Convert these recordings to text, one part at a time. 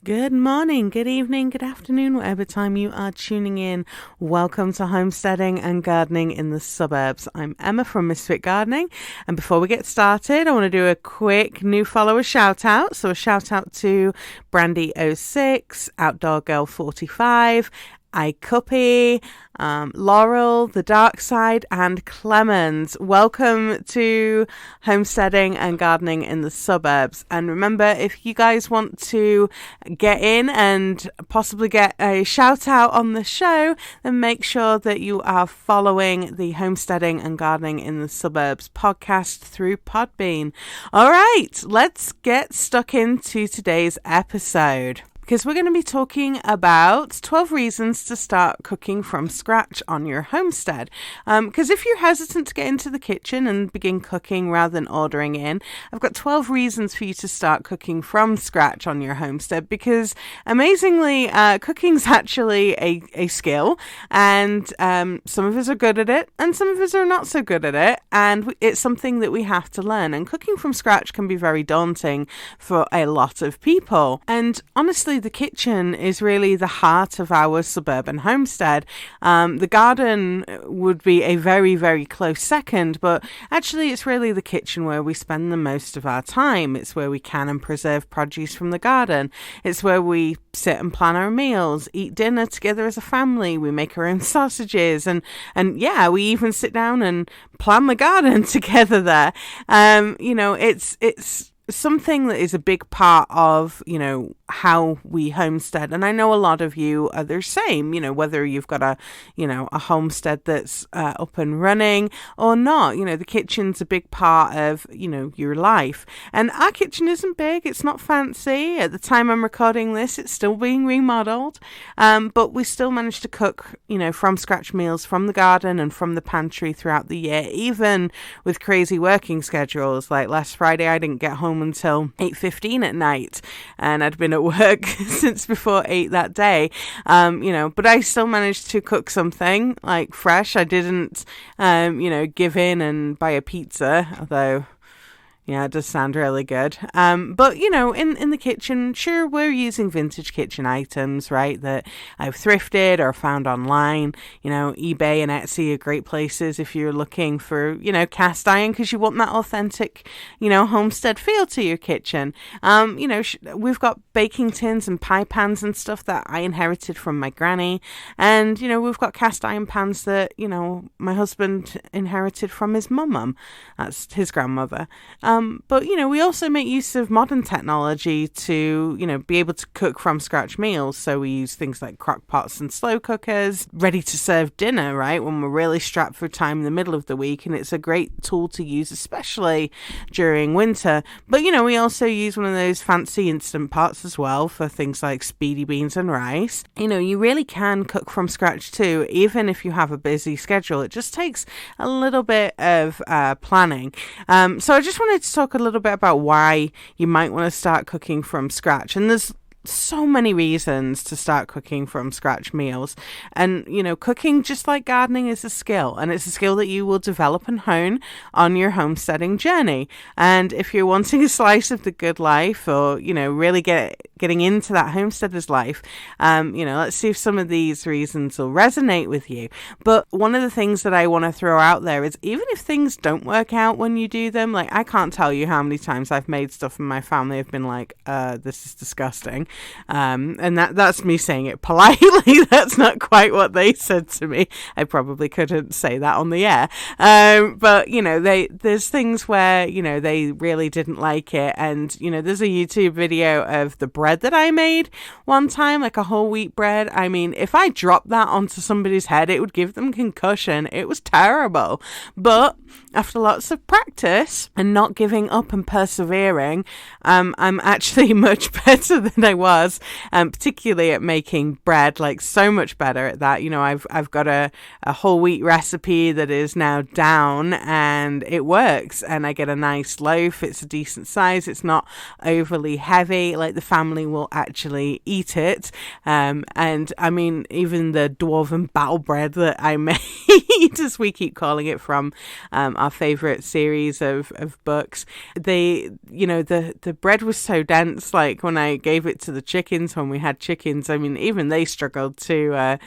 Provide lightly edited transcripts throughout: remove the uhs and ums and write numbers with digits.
Good morning, good evening, good afternoon, whatever time you are tuning in. Welcome to Homesteading and Gardening in the Suburbs. I'm Emma from Misfit Gardening, and before we get started, I want to do a quick new follower shout out. So a shout out to Brandy06, Outdoor Girl 45, iCuppy, Laurel, The Dark Side, and Clemens. Welcome to Homesteading and Gardening in the Suburbs. And remember, if you guys want to get in and possibly get a shout out on the show, then make sure that you are following the Homesteading and Gardening in the Suburbs podcast through Podbean. All right, let's get stuck into today's episode, because we're going to be talking about 12 reasons to start cooking from scratch on your homestead. Because if you're hesitant to get into the kitchen and begin cooking rather than ordering in, I've got 12 reasons for you to start cooking from scratch on your homestead, because amazingly, cooking's actually a skill, and some of us are good at it and some of us are not so good at it, and it's something that we have to learn. And cooking from scratch can be very daunting for a lot of people. And honestly, the kitchen is really the heart of our suburban homestead. The garden would be a very, very close second, but actually it's really the kitchen where we spend the most of our time. It's where we can and preserve produce from the garden. It's where we sit and plan our meals, eat dinner together as a family. We make our own sausages, and yeah, we even sit down and plan the garden together there. It's something that is a big part of, how we homestead. And I know a lot of you are the same, whether you've got a homestead that's up and running or not. The kitchen's a big part of, your life. And our kitchen isn't big. It's not fancy. At the time I'm recording this, it's still being remodeled. But we still manage to cook, from scratch meals from the garden and from the pantry throughout the year, even with crazy working schedules. Like last Friday, I didn't get home until 8:15 at night, and I'd been at work since before 8 that day. But I still managed to cook something like fresh. I didn't, give in and buy a pizza, although yeah, it does sound really good. But, in the kitchen, sure, we're using vintage kitchen items, right, that I've thrifted or found online. eBay and Etsy are great places if you're looking for, cast iron, because you want that authentic, homestead feel to your kitchen. We've got baking tins and pie pans and stuff that I inherited from my granny. And, we've got cast iron pans that, my husband inherited from his mum. That's his grandmother. But, we also make use of modern technology to, be able to cook from scratch meals. So we use things like crock pots and slow cookers, ready to serve dinner, right, when we're really strapped for time in the middle of the week. And it's a great tool to use, especially during winter. But, we also use one of those fancy instant pots as well for things like speedy beans and rice. You really can cook from scratch too, even if you have a busy schedule. It just takes a little bit of planning. So I just wanted to talk a little bit about why you might want to start cooking from scratch. And there's so many reasons to start cooking from scratch meals. And, cooking, just like gardening, is a skill. And it's a skill that you will develop and hone on your homesteading journey. And if you're wanting a slice of the good life, or, really getting into that homesteader's life, let's see if some of these reasons will resonate with you. But one of the things that I want to throw out there is, even if things don't work out when you do them, like, I can't tell you how many times I've made stuff and my family have been like, this is disgusting. And that's me saying it politely. That's not quite what they said to me. I probably couldn't say that on the air. But, there's things where, they really didn't like it. And, there's a YouTube video of the bread that I made one time, like a whole wheat bread. I mean, if I dropped that onto somebody's head, it would give them concussion. It was terrible. But after lots of practice and not giving up and persevering, I'm actually much better than I was, particularly at making bread, like so much better at that. I've got a whole wheat recipe that is now down, and it works, and I get a nice loaf. It's a decent size. It's not overly heavy. Like, the family family will actually eat it. And I mean, even the Dwarven Battle Bread that I made, as we keep calling it, from our favourite series of books, the bread was so dense. Like when I gave it to the chickens, when we had chickens, I mean, even they struggled to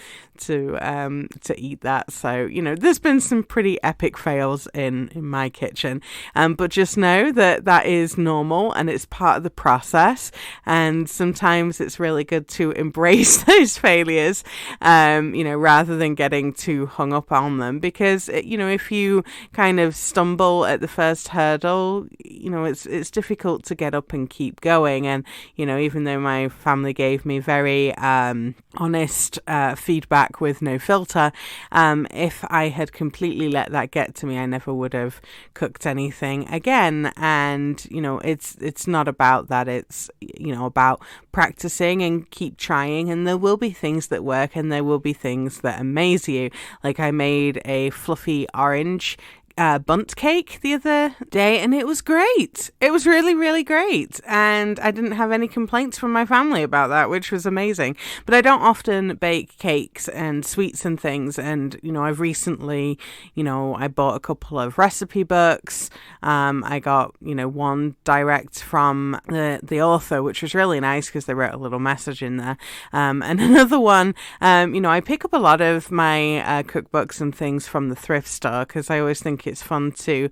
eat that. So there's been some pretty epic fails in my kitchen, but just know that is normal and it's part of the process. And sometimes it's really good to embrace those failures, rather than getting too hung up on them, because if you kind of stumble at the first hurdle, it's difficult to get up and keep going. And even though my family gave me very honest feedback with no filter, if I had completely let that get to me, I never would have cooked anything again. And it's not about that. It's about practicing and keep trying, and there will be things that work and there will be things that amaze you. Like I made a fluffy orange bunt cake the other day, and it was great. It was really, really great, and I didn't have any complaints from my family about that, which was amazing. But I don't often bake cakes and sweets and things, and I've recently, I bought a couple of recipe books. I got one direct from the author, which was really nice because they wrote a little message in there, and another one, I pick up a lot of my cookbooks and things from the thrift store, because I always think it's fun to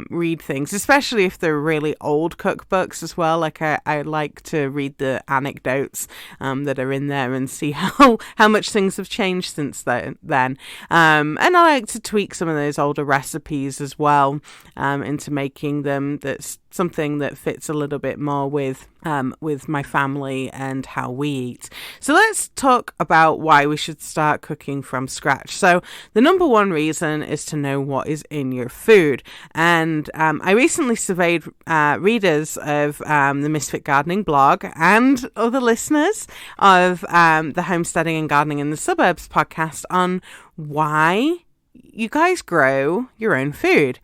read things, especially if they're really old cookbooks as well. Like I like to read the anecdotes that are in there and see how much things have changed since then. And I like to tweak some of those older recipes as well into making them that's something that fits a little bit more with my family and how we eat. So let's talk about why we should start cooking from scratch. So the number one reason is to know what is in your food. And I recently surveyed readers of the Misfit Gardening blog and other listeners of the Homesteading and Gardening in the Suburbs podcast on why you guys grow your own food.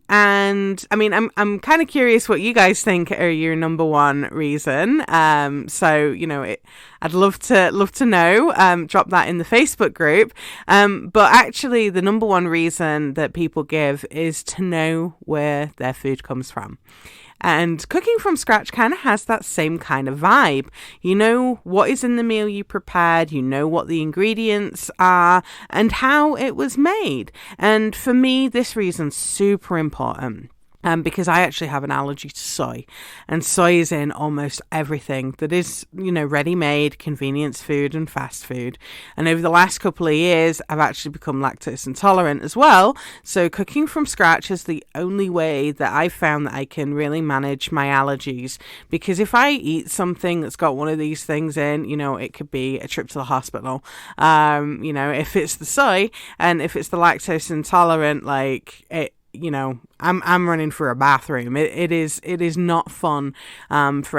And I mean, I'm kind of curious what you guys think are your number one reason. So I'd love to know. Drop that in the Facebook group. But actually, the number one reason that people give is to know where their food comes from. And cooking from scratch kind of has that same kind of vibe. You know what is in the meal you prepared, you know what the ingredients are, and how it was made. And for me, this reason's super important. Because I actually have an allergy to soy, and soy is in almost everything that is, ready-made, convenience food and fast food. And over the last couple of years, I've actually become lactose intolerant as well. So cooking from scratch is the only way that I've found that I can really manage my allergies. Because if I eat something that's got one of these things in, it could be a trip to the hospital. If it's the soy and if it's the lactose intolerant, I'm running for a bathroom. It is not fun for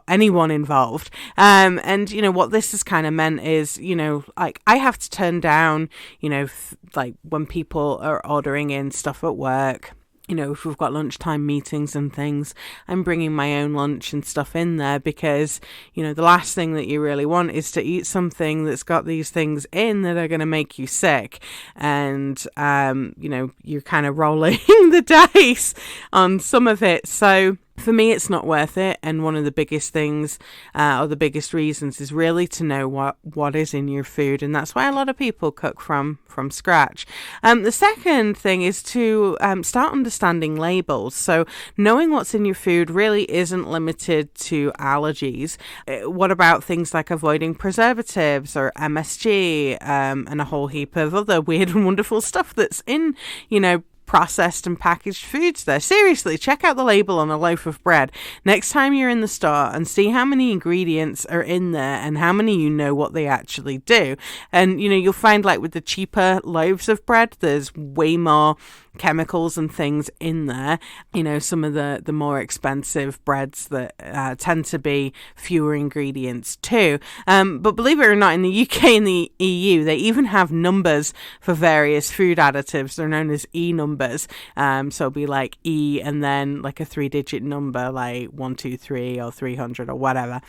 anyone involved. And what this has kind of meant is, I have to turn down, when people are ordering in stuff at work. If we've got lunchtime meetings and things, I'm bringing my own lunch and stuff in there because, the last thing that you really want is to eat something that's got these things in that are going to make you sick. And, you're kind of rolling the dice on some of it. So for me, it's not worth it. And one of the biggest things or the biggest reasons is really to know what is in your food. And that's why a lot of people cook from scratch. The second thing is to start understanding labels. So knowing what's in your food really isn't limited to allergies. What about things like avoiding preservatives or MSG and a whole heap of other weird and wonderful stuff that's in, processed and packaged foods there. Seriously, check out the label on a loaf of bread next time you're in the store and see how many ingredients are in there and how many what they actually do. And you'll find with the cheaper loaves of bread, there's way more chemicals and things in there. Some of the more expensive breads that tend to be fewer ingredients too. But believe it or not, in the UK and the EU, they even have numbers for various food additives. They're known as E numbers. So it'll be like E and then like a 3-digit number, like 123 or 300 or whatever.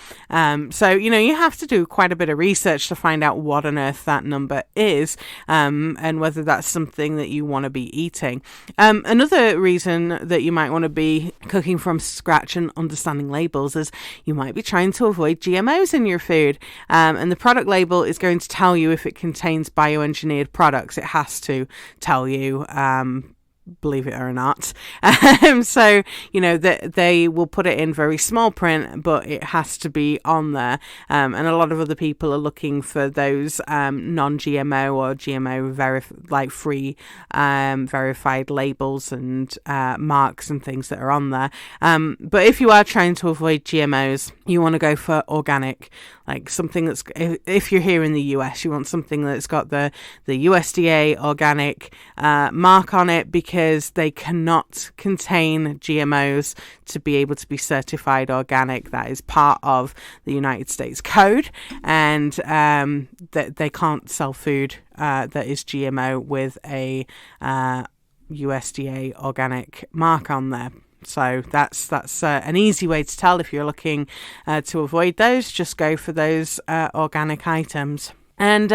So you have to do quite a bit of research to find out what on earth that number is, and whether that's something that you want to be eating. Another reason that you might want to be cooking from scratch and understanding labels is you might be trying to avoid GMOs in your food. And the product label is going to tell you if it contains bioengineered products. It has to tell you, believe it or not. So, that they will put it in very small print, but it has to be on there. And a lot of other people are looking for those non-GMO or GMO free verified labels and marks and things that are on there. But if you are trying to avoid GMOs, you want to go for organic, like something that's, if you're here in the US, you want something that's got the USDA organic mark on it, because they cannot contain GMOs to be able to be certified organic. That is part of the United States code, and that they can't sell food that is GMO with a USDA organic mark on there. So that's an easy way to tell if you're looking to avoid those. Just go for those organic items. And,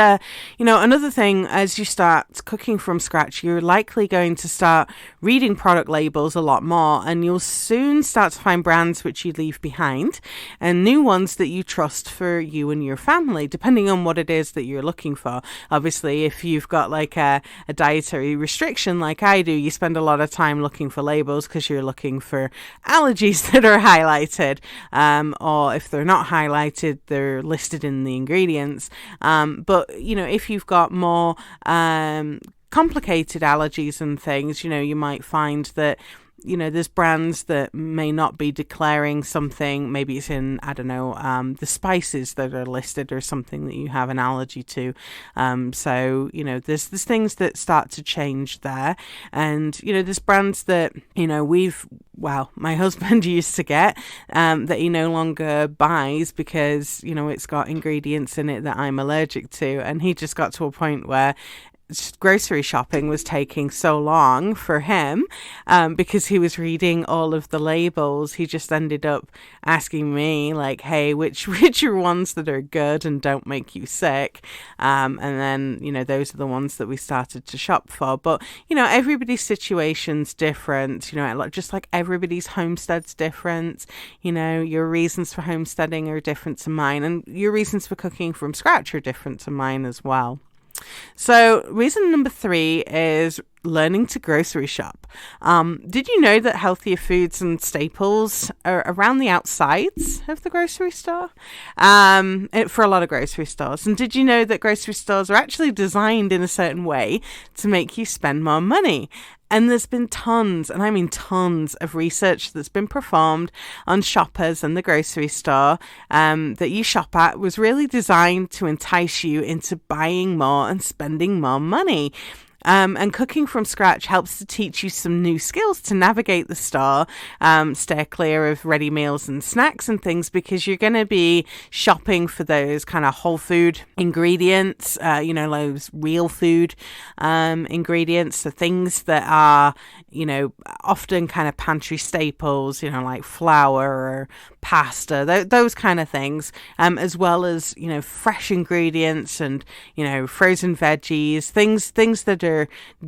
another thing, as you start cooking from scratch, you're likely going to start reading product labels a lot more, and you'll soon start to find brands which you leave behind and new ones that you trust for you and your family, depending on what it is that you're looking for. Obviously, if you've got like a dietary restriction like I do, you spend a lot of time looking for labels because you're looking for allergies that are highlighted, or if they're not highlighted, they're listed in the ingredients. But, if you've got more complicated allergies and things, you might find that, there's brands that may not be declaring something. Maybe it's in, the spices that are listed or something that you have an allergy to. So, there's things that start to change there. And, there's brands that, my husband used to get that he no longer buys because, it's got ingredients in it that I'm allergic to. And he just got to a point where grocery shopping was taking so long for him because he was reading all of the labels. He just ended up asking me, like, hey, which are ones that are good and don't make you sick, and then those are the ones that we started to shop for. But everybody's situation's different, just like everybody's homestead's different. Your reasons for homesteading are different to mine, and your reasons for cooking from scratch are different to mine as well. So reason number 3 is learning to grocery shop. Did you know that healthier foods and staples are around the outsides of the grocery store? For a lot of grocery stores. And did you know that grocery stores are actually designed in a certain way to make you spend more money? And there's been tons, and I mean tons, of research that's been performed on shoppers and the grocery store that you shop at was really designed to entice you into buying more and spending more money. And cooking from scratch helps to teach you some new skills to navigate the store, stay clear of ready meals and snacks and things, because you're going to be shopping for those kind of whole food ingredients, those real food ingredients, the things that are, often kind of pantry staples, like flour or pasta, those kind of things, as well as, fresh ingredients and, frozen veggies, things that are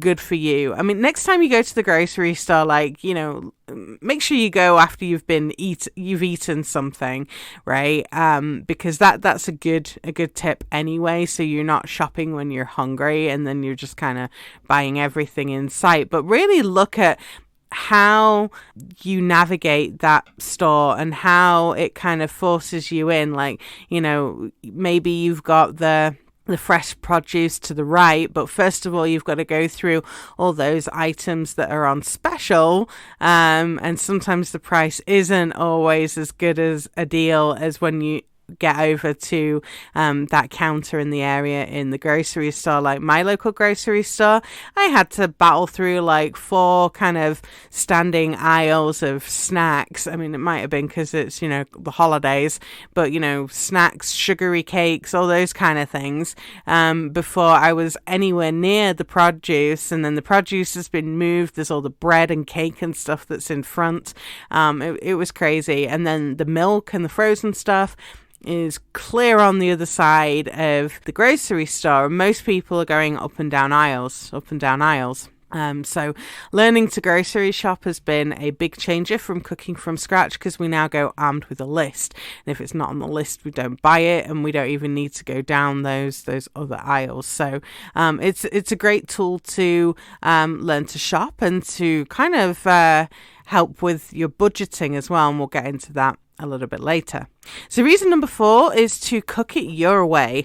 good for you. I mean, next time you go to the grocery store, make sure you go after you've eaten something, right? Because that's a good tip anyway. So you're not shopping when you're hungry and then you're just kind of buying everything in sight. But really look at how you navigate that store and how it kind of forces you in. Like, maybe you've got the fresh produce to the right, but first of all you've got to go through all those items that are on special, and sometimes the price isn't always as good as a deal as when you get over to that counter in the area in the grocery store, like my local grocery store, I had to battle through like 4 kind of standing aisles of snacks. I mean, it might have been because it's, the holidays, but, snacks, sugary cakes, all those kind of things, before I was anywhere near the produce. And then the produce has been moved. There's all the bread and cake and stuff that's in front. It was crazy. And then the milk and the frozen stuff is clear on the other side of the grocery store. Most people are going up and down aisles. So learning to grocery shop has been a big changer from cooking from scratch, because we now go armed with a list. And if it's not on the list, we don't buy it, and we don't even need to go down those other aisles. So it's a great tool to learn to shop and to kind of help with your budgeting as well. And we'll get into that a little bit later. So reason number 4 is to cook it your way.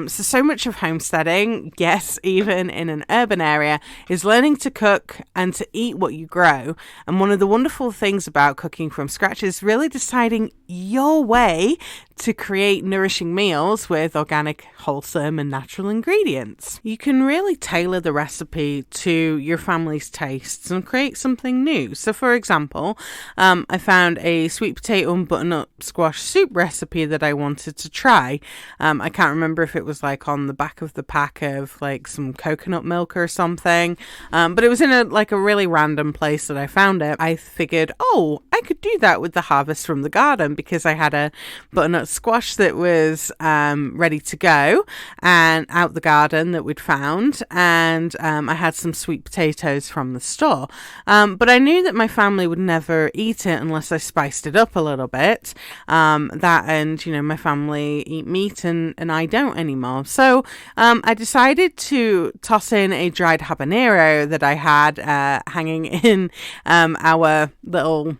So much of homesteading, yes, even in an urban area, is learning to cook and to eat what you grow. And one of the wonderful things about cooking from scratch is really deciding your way to create nourishing meals with organic, wholesome and natural ingredients. You can really tailor the recipe to your family's tastes and create something new. So for example, I found a sweet potato and butternut squash soup recipe that I wanted to try. I can't remember if it was like on the back of the pack of like some coconut milk or something, but it was in a really random place that I found it. I figured, I could do that with the harvest from the garden, because I had a butternut squash that was ready to go and out the garden that we'd found, and I had some sweet potatoes from the store, but I knew that my family would never eat it unless I spiced it up a little bit. That and my family eat meat and I don't anymore, so I decided to toss in a dried habanero that I had hanging in our little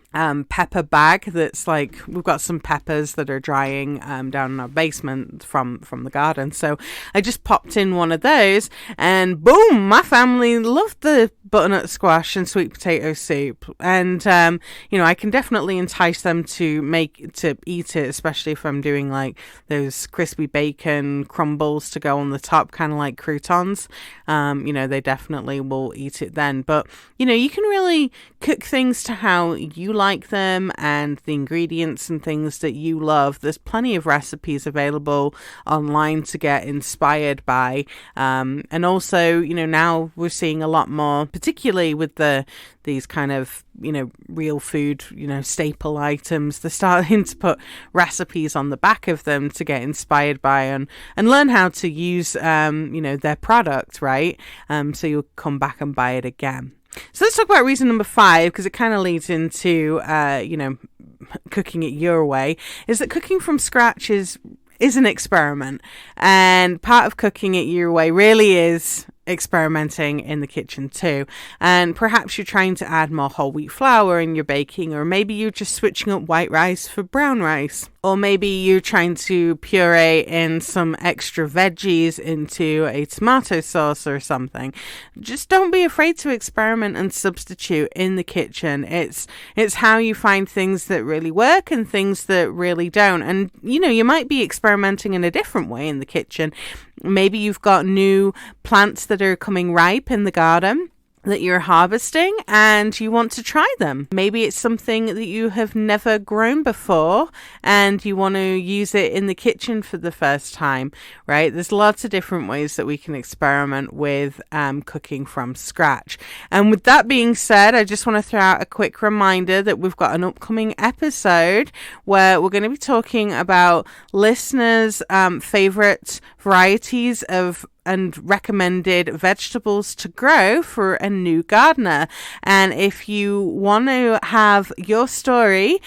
pepper bag. That's like, we've got some peppers that are drying down in our basement from the garden, so I just popped in one of those, and boom, my family loved the butternut squash and sweet potato soup. And I can definitely entice them to eat it, especially if I'm doing like those crispy bacon crumbles to go on the top, kind of like croutons. They definitely will eat it then. But you can really cook things to how you like them and the ingredients and things that you love. There's plenty of recipes available online to get inspired by, and also now we're seeing a lot more, particularly with these kind of real food staple items. They're starting to put recipes on the back of them to get inspired by and learn how to use their product, right? So you'll come back and buy it again. So let's talk about reason number 5, because it kind of leads into cooking it your way. Is that cooking from scratch is an experiment, and part of cooking it your way really is experimenting in the kitchen too. And perhaps you're trying to add more whole wheat flour in your baking, or maybe you're just switching up white rice for brown rice, or maybe you're trying to puree in some extra veggies into a tomato sauce or something. Just don't be afraid to experiment and substitute in the kitchen. It's how you find things that really work and things that really don't. And you might be experimenting in a different way in the kitchen. Maybe you've got new plants that are coming ripe in the garden that you're harvesting and you want to try them. Maybe it's something that you have never grown before and you want to use it in the kitchen for the first time, right? There's lots of different ways that we can experiment with cooking from scratch. And with that being said, I just want to throw out a quick reminder that we've got an upcoming episode where we're going to be talking about listeners' favorite varieties of and recommended vegetables to grow for a new gardener. And if you want to have your story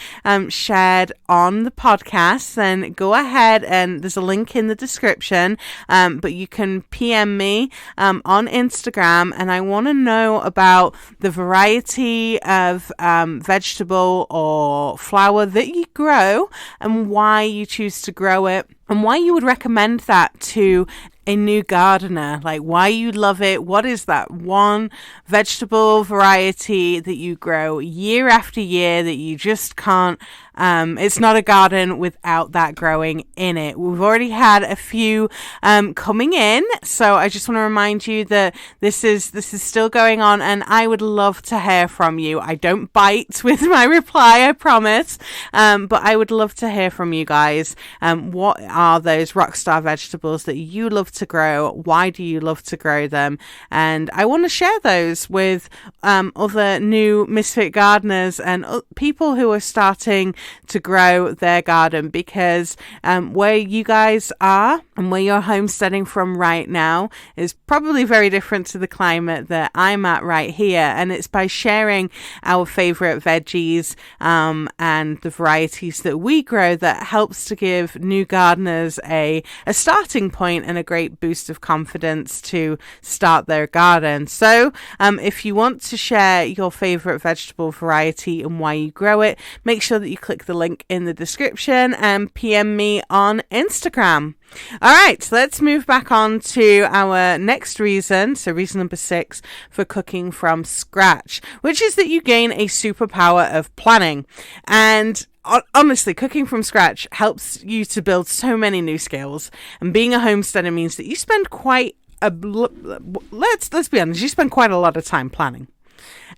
shared on the podcast, then go ahead, and there's a link in the description, but you can PM me on Instagram, and I want to know about the variety of vegetable or flower that you grow and why you choose to grow it, and why you would recommend that to a new gardener, like why you love it. What is that one vegetable variety that you grow year after year that you just can't It's not a garden without that growing in it. We've already had a few coming in, so I just want to remind you that this is still going on, and I would love to hear from you. I don't bite with my reply, I promise, but I would love to hear from you guys. What are those rockstar vegetables that you love to grow? Why do you love to grow them? And I want to share those with other new misfit gardeners and people who are starting to grow their garden, because where you guys are and where you're homesteading from right now is probably very different to the climate that I'm at right here. And it's by sharing our favorite veggies and the varieties that we grow that helps to give new gardeners a starting point and a great boost of confidence to start their garden. So if you want to share your favorite vegetable variety and why you grow it, make sure that you click the link in the description and PM me on Instagram. All right, so let's move back on to our next reason. So reason number 6 for cooking from scratch, which is that you gain a superpower of planning. And honestly, cooking from scratch helps you to build so many new skills. And being a homesteader means that you spend let's be honest, you spend quite a lot of time planning.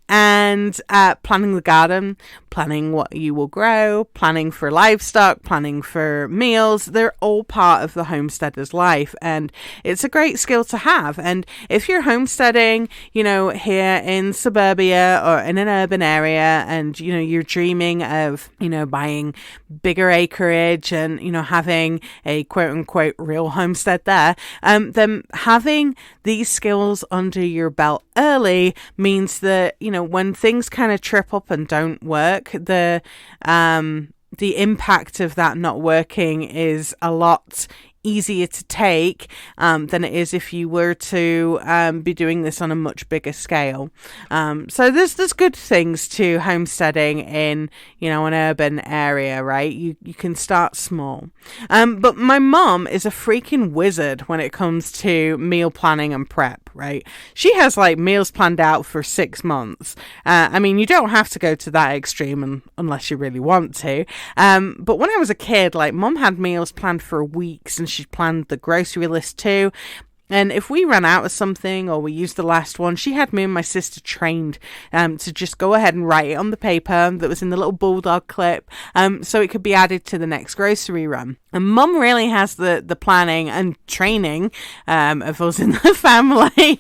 And planning the garden, planning what you will grow, planning for livestock, planning for meals, they're all part of the homesteader's life, and it's a great skill to have. And if you're homesteading, here in suburbia or in an urban area, and you're dreaming of buying bigger acreage and having a quote unquote real homestead there, then having these skills under your belt early means that when things kind of trip up and don't work, the impact of that not working is a lot easier to take than it is if you were to be doing this on a much bigger scale. So there's good things to homesteading in an urban area, right? You can start small. But my mom is a freaking wizard when it comes to meal planning and prep, right? She has meals planned out for 6 months. I mean, you don't have to go to that extreme unless you really want to. But when I was a kid, mom had meals planned for weeks, and she'd planned the grocery list too. And if we ran out of something or we used the last one, she had me and my sister trained to just go ahead and write it on the paper that was in the little bulldog clip, so it could be added to the next grocery run. And mum really has the planning and training of us in the family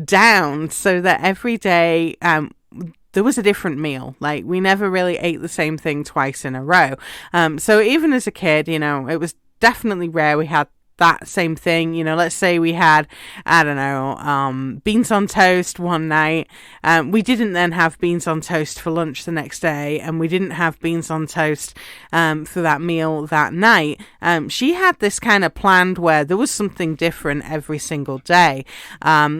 down, so that every day there was a different meal. We never really ate the same thing twice in a row. So even as a kid, it was definitely rare we had that same thing. Let's say we had, beans on toast one night. We didn't then have beans on toast for lunch the next day, and we didn't have beans on toast for that meal that night. She had this kind of planned where there was something different every single day,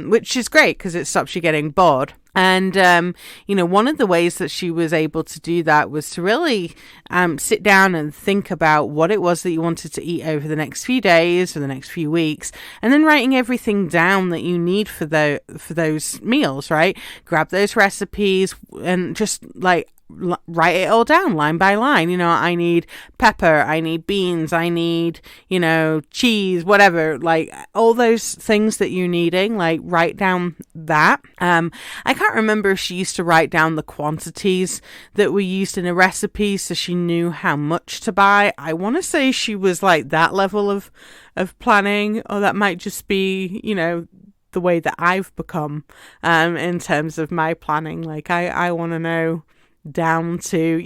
which is great because it stops you getting bored. And, one of the ways that she was able to do that was to really sit down and think about what it was that you wanted to eat over the next few days or the next few weeks, and then writing everything down that you need for those meals, right? Grab those recipes and just write it all down line by line. I need pepper, I need beans, I need, cheese, whatever, all those things that you're needing, write down that. I can't remember if she used to write down the quantities that were used in a recipe so she knew how much to buy. I want to say she was that level of planning, or that might just be, the way that I've become in terms of my planning. I want to know down to,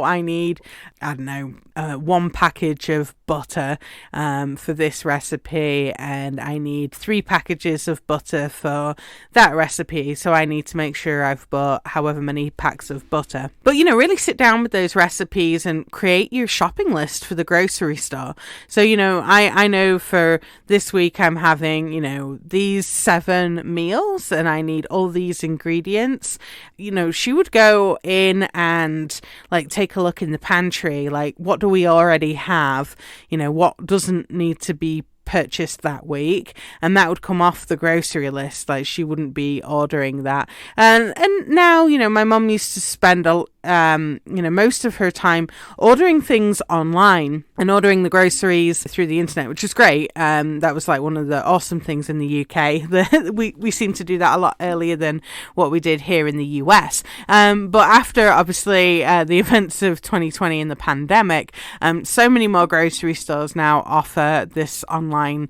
I need, 1 package of butter for this recipe, and I need 3 packages of butter for that recipe, so I need to make sure I've bought however many packs of butter. But really sit down with those recipes and create your shopping list for the grocery store. So I know for this week I'm having these 7 meals, and I need all these ingredients. She would go in and take a look in the pantry, what do we already have, what doesn't need to be purchased that week, and that would come off the grocery list. Like, she wouldn't be ordering that. And now, my mum used to spend most of her time ordering things online and ordering the groceries through the internet, which is great. That was like one of the awesome things in the UK. We seem to do that a lot earlier than what we did here in the US. But after, obviously, the events of 2020 and the pandemic, so many more grocery stores now offer this online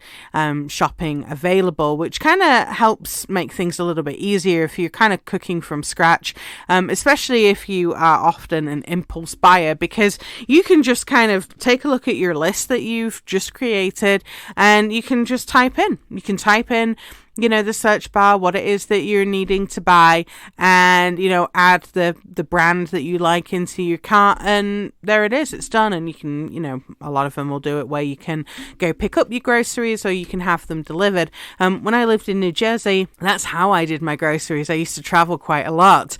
shopping available, which kind of helps make things a little bit easier if you're kind of cooking from scratch, especially if you are often an impulse buyer, because you can just kind of take a look at your list that you've just created, and you can just type in the search bar what it is that you're needing to buy, and add the brand that you like into your cart, and there it is, it's done. And you can, a lot of them will do it where you can go pick up your groceries, or you can have them delivered. When I lived in New Jersey, that's how I did my groceries. I used to travel quite a lot,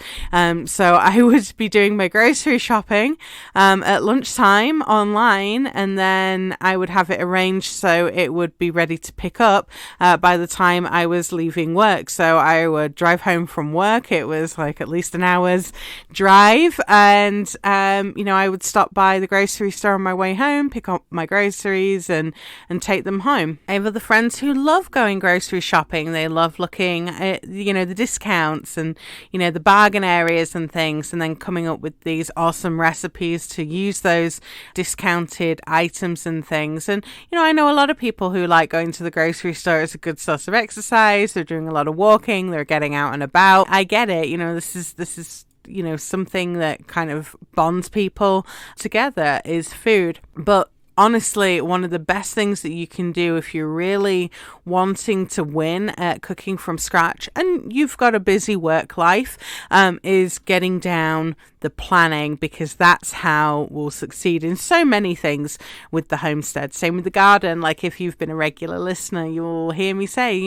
so I would be doing my grocery shopping at lunchtime online, and then I would have it arranged so it would be ready to pick up by the time I was leaving work. So I would drive home from work. It was like at least an hour's drive, and I would stop by the grocery store on my way home, pick up my groceries, and take them home. I have other friends who love going grocery shopping. They love looking at the discounts and the bargain areas and things, and then coming up with these awesome recipes to use those discounted items and things. And I know a lot of people who like going to the grocery store as a good source of exercise. They're doing a lot of walking, they're getting out and about. I get it. This is something that kind of bonds people together is food. But honestly, one of the best things that you can do if you're really wanting to win at cooking from scratch and you've got a busy work life, is getting down the planning, because that's how we'll succeed in so many things with the homestead. Same with the garden. Like, if you've been a regular listener, you'll hear me say,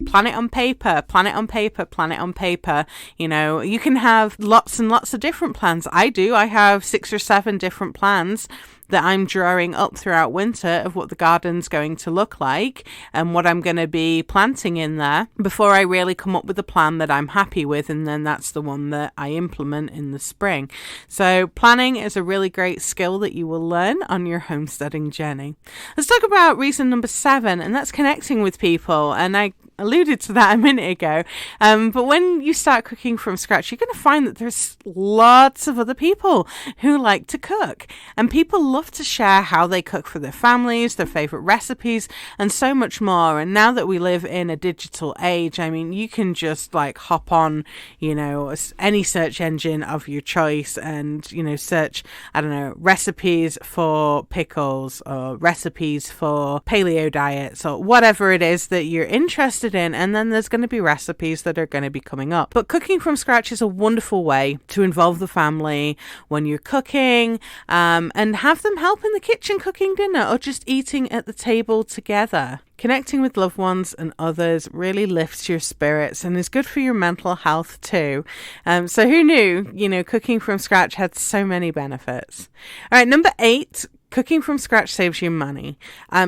plan it on paper, plan it on paper, plan it on paper. You can have lots and lots of different plans. I have 6 or 7 different plans that I'm drawing up throughout winter of what the garden's going to look like and what I'm going to be planting in there before I really come up with a plan that I'm happy with, and then that's the one that I implement in the spring. So planning is a really great skill that you will learn on your homesteading journey. Let's talk about reason number 7, and that's connecting with people. And I alluded to that a minute ago. But when you start cooking from scratch, you're going to find that there's lots of other people who like to cook, and people love to share how they cook for their families, their favorite recipes, and so much more. And now that we live in a digital age, I mean, you can just like hop on, any search engine of your choice and, search, recipes for pickles or recipes for paleo diets or whatever it is that you're interested in, and then there's going to be recipes that are going to be coming up. But cooking from scratch is a wonderful way to involve the family when you're cooking, and have them help in the kitchen cooking dinner or just eating at the table together. Connecting with loved ones and others really lifts your spirits and is good for your mental health too. So who knew, cooking from scratch had so many benefits. All right, number 8, cooking from scratch saves you money.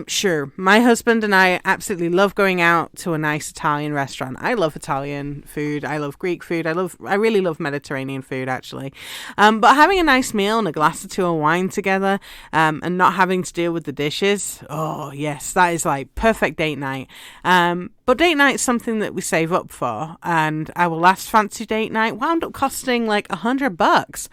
Sure, my husband and I absolutely love going out to a nice Italian restaurant. I love Italian food. I love Greek food. I really love Mediterranean food, actually. But having a nice meal and a glass or 2 of wine together, and not having to deal with the dishes, oh yes, that is like perfect date night. But date night is something that we save up for, and our last fancy date night wound up costing like $100.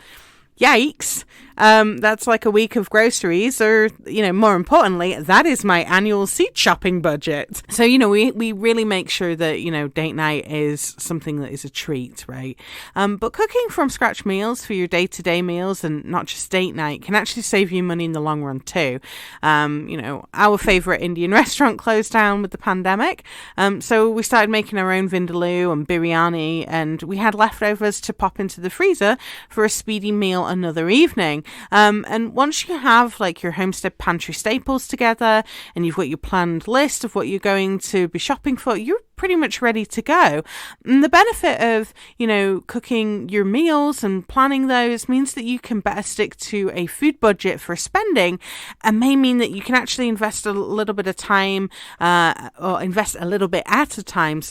Yikes. That's like a week of groceries, or, more importantly, that is my annual seed shopping budget. So, we really make sure that, date night is something that is a treat, right? But cooking from scratch meals for your day-to-day meals and not just date night can actually save you money in the long run too. Our favorite Indian restaurant closed down with the pandemic. So we started making our own vindaloo and biryani, and we had leftovers to pop into the freezer for a speedy meal another evening. And once you have like your homestead pantry staples together and you've got your planned list of what you're going to be shopping for, you're pretty much ready to go. And the benefit of, cooking your meals and planning those means that you can better stick to a food budget for spending, and may mean that you can actually invest a little bit of time, or invest a little bit at a time,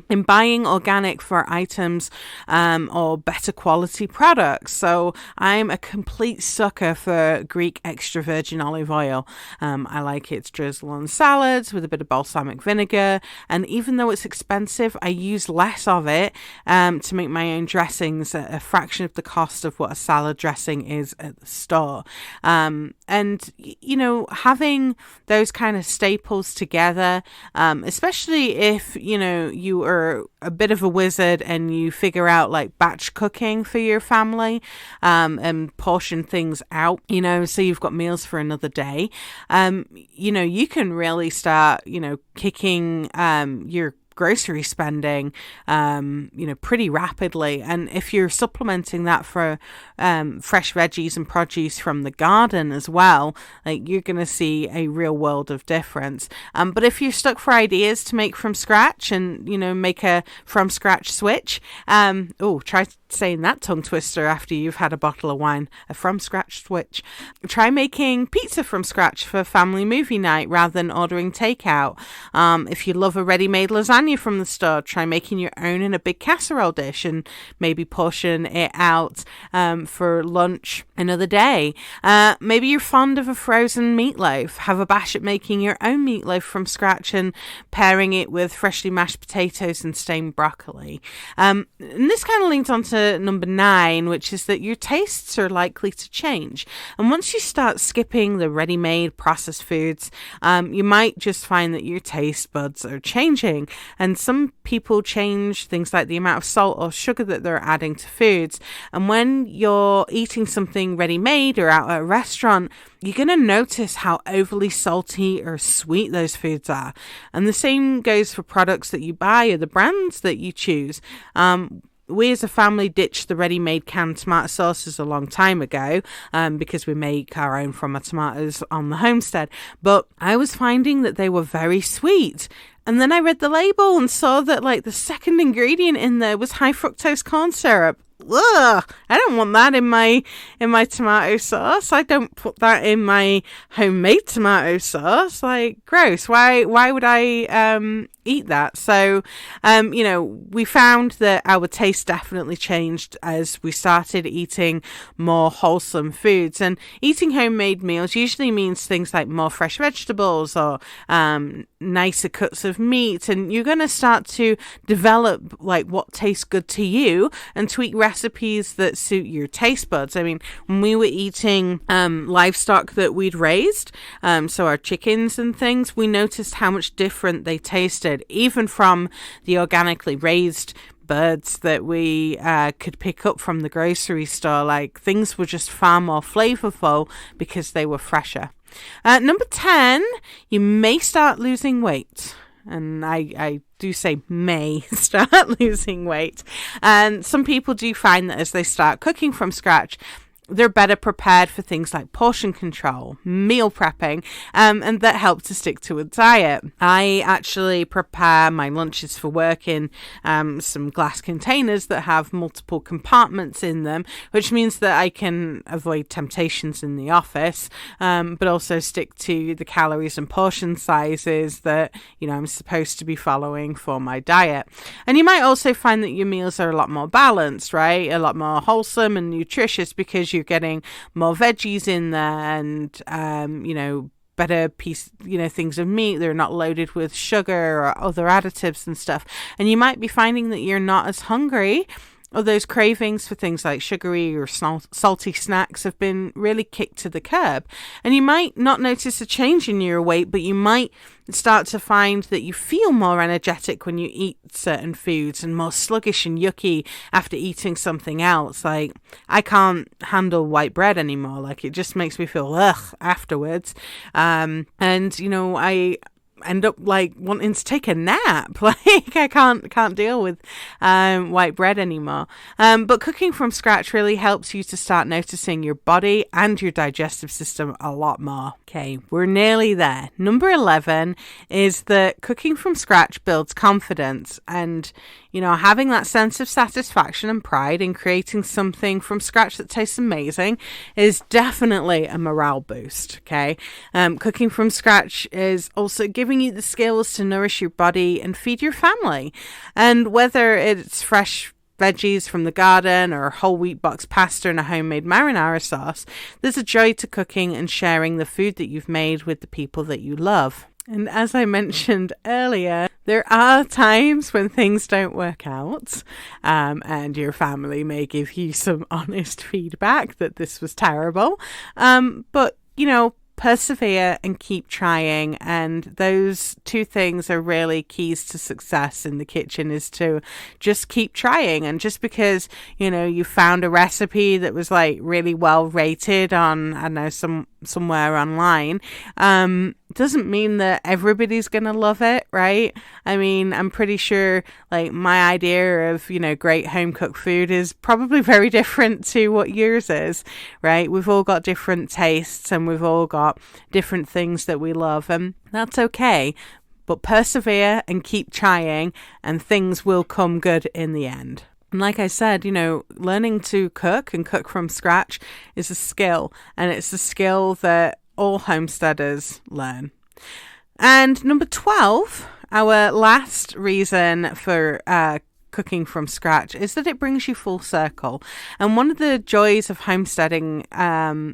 in buying organic for items, or better quality products. So I'm a complete sucker for Greek extra virgin olive oil. I like it to drizzle on salads with a bit of balsamic vinegar, and even though it's expensive, I use less of it to make my own dressings at a fraction of the cost of what a salad dressing is at the store. And having those kind of staples together, especially if you are a bit of a wizard and you figure out like batch cooking for your family, and portion things out, so you've got meals for another day. You can really start kicking your grocery spending pretty rapidly. And if you're supplementing that for fresh veggies and produce from the garden as well, like, you're going to see a real world of difference. But if you're stuck for ideas to make from scratch and make a from scratch switch, try saying that tongue twister after you've had a bottle of wine, a from scratch switch. Try making pizza from scratch for family movie night rather than ordering takeout. If you love a ready-made lasagna from the store, try making your own in a big casserole dish and maybe portion it out for lunch another day. Maybe you're fond of a frozen meatloaf. Have a bash at making your own meatloaf from scratch and pairing it with freshly mashed potatoes and steamed broccoli. And this kind of leads on to number 9, which is that your tastes are likely to change. And once you start skipping the ready-made processed foods, you might just find that your taste buds are changing. And some people change things like the amount of salt or sugar that they're adding to foods. And when you're eating something ready-made or out at a restaurant, you're going to notice how overly salty or sweet those foods are. And the same goes for products that you buy or the brands that you choose. We as a family ditched the ready-made canned tomato sauces a long time ago, because we make our own from our tomatoes on the homestead. But I was finding that they were very sweet. And then I read the label and saw that like the second ingredient in there was high fructose corn syrup. Ugh, I don't want that in my tomato sauce. I don't put that in my homemade tomato sauce. Like, gross. Why would I eat that? So, we found that our taste definitely changed as we started eating more wholesome foods. And eating homemade meals usually means things like more fresh vegetables or nicer cuts of meat. And you're going to start to develop like what tastes good to you and tweak recipes that suit your taste buds. I mean, when we were eating livestock that we'd raised, so our chickens and things, we noticed how much different they tasted, even from the organically raised birds that we could pick up from the grocery store. Like, things were just far more flavorful because they were fresher. Number 10, you may start losing weight. And I do say may start losing weight. And some people do find that as they start cooking from scratch, they're better prepared for things like portion control, meal prepping, and that help to stick to a diet. I actually prepare my lunches for work in some glass containers that have multiple compartments in them, which means that I can avoid temptations in the office, but also stick to the calories and portion sizes that I'm supposed to be following for my diet. And you might also find that your meals are a lot more balanced, right? A lot more wholesome and nutritious because you're getting more veggies in there and better things of meat. They're not loaded with sugar or other additives and stuff. And you might be finding that you're not as hungry, or those cravings for things like sugary or salty snacks have been really kicked to the curb. And you might not notice a change in your weight, but you might start to find that you feel more energetic when you eat certain foods and more sluggish and yucky after eating something else. Like, I can't handle white bread anymore. Like, it just makes me feel ugh afterwards. end up like wanting to take a nap. Like I can't deal with white bread anymore. But cooking from scratch really helps you to start noticing your body and your digestive system a lot more. Okay, we're nearly there. Number 11 is that cooking from scratch builds confidence, and having that sense of satisfaction and pride in creating something from scratch that tastes amazing is definitely a morale boost. Okay, cooking from scratch is also giving you the skills to nourish your body and feed your family. And whether it's fresh veggies from the garden or whole wheat box pasta and a homemade marinara sauce, there's a joy to cooking and sharing the food that you've made with the people that you love. And as I mentioned earlier, there are times when things don't work out, and your family may give you some honest feedback that this was terrible. But persevere and keep trying, and those two things are really keys to success in the kitchen, is to just keep trying. And just because you found a recipe that was like really well rated on, I don't know, somewhere online, doesn't mean that everybody's gonna love it, right? I mean, I'm pretty sure like my idea of great home cooked food is probably very different to what yours is, right? We've all got different tastes and we've all got different things that we love, and that's okay. But persevere and keep trying, and things will come good in the end. And like I said, learning to cook and cook from scratch is a skill, and it's a skill that all homesteaders learn. And number 12, our last reason for cooking from scratch, is that it brings you full circle. And one of the joys of homesteading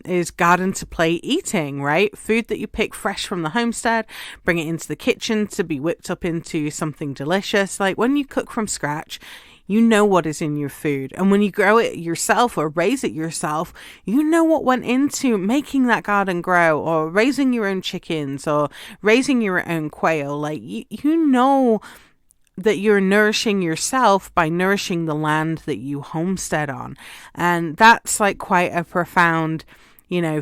is garden to plate eating, right? Food that you pick fresh from the homestead, bring it into the kitchen to be whipped up into something delicious. Like when you cook from scratch, you know what is in your food. And when you grow it yourself or raise it yourself, you know what went into making that garden grow, or raising your own chickens or raising your own quail. Like you know that you're nourishing yourself by nourishing the land that you homestead on. And that's like quite a profound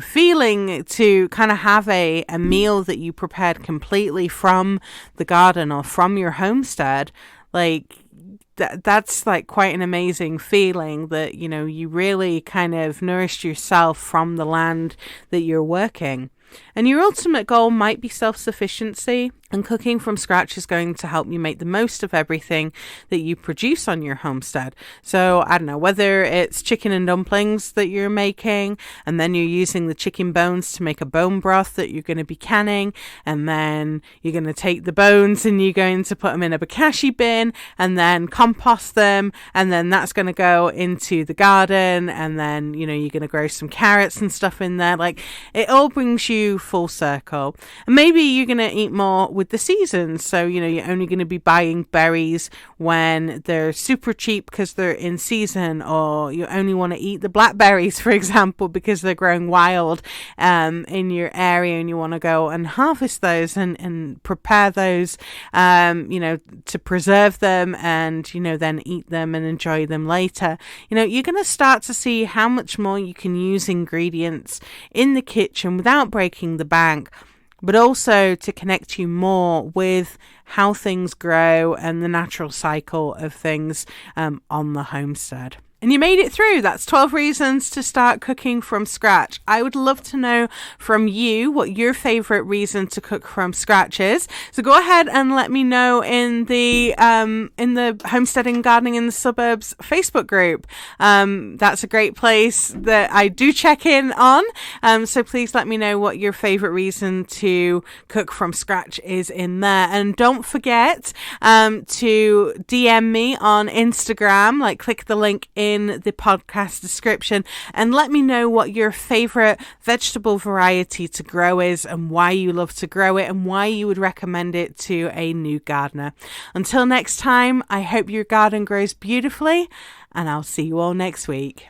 feeling, to kind of have a meal that you prepared completely from the garden or from your homestead. Like that's like quite an amazing feeling, that you really kind of nourished yourself from the land that you're working. And your ultimate goal might be self-sufficiency, and cooking from scratch is going to help you make the most of everything that you produce on your homestead. So I don't know, whether it's chicken and dumplings that you're making, and then you're using the chicken bones to make a bone broth that you're going to be canning, and then you're going to take the bones and you're going to put them in a bokashi bin and then compost them, and then that's going to go into the garden, and then you're going to grow some carrots and stuff in there. Like, it all brings you full circle. And maybe you're going to eat more with the seasons, so you're only going to be buying berries when they're super cheap because they're in season, or you only want to eat the blackberries, for example, because they're growing wild in your area, and you want to go and harvest those and prepare those to preserve them, and then eat them and enjoy them later. You're going to start to see how much more you can use ingredients in the kitchen without breaking the bank, but also to connect you more with how things grow and the natural cycle of things on the homestead. And you made it through. That's 12 reasons to start cooking from scratch. I would love to know from you what your favorite reason to cook from scratch is. So go ahead and let me know in the Homesteading Gardening in the Suburbs Facebook group. That's a great place that I do check in on. So please let me know what your favorite reason to cook from scratch is in there. And don't forget to DM me on Instagram. Like, click the link in the podcast description and let me know what your favorite vegetable variety to grow is, and why you love to grow it, and why you would recommend it to a new gardener. Until next time, I hope your garden grows beautifully, and I'll see you all next week.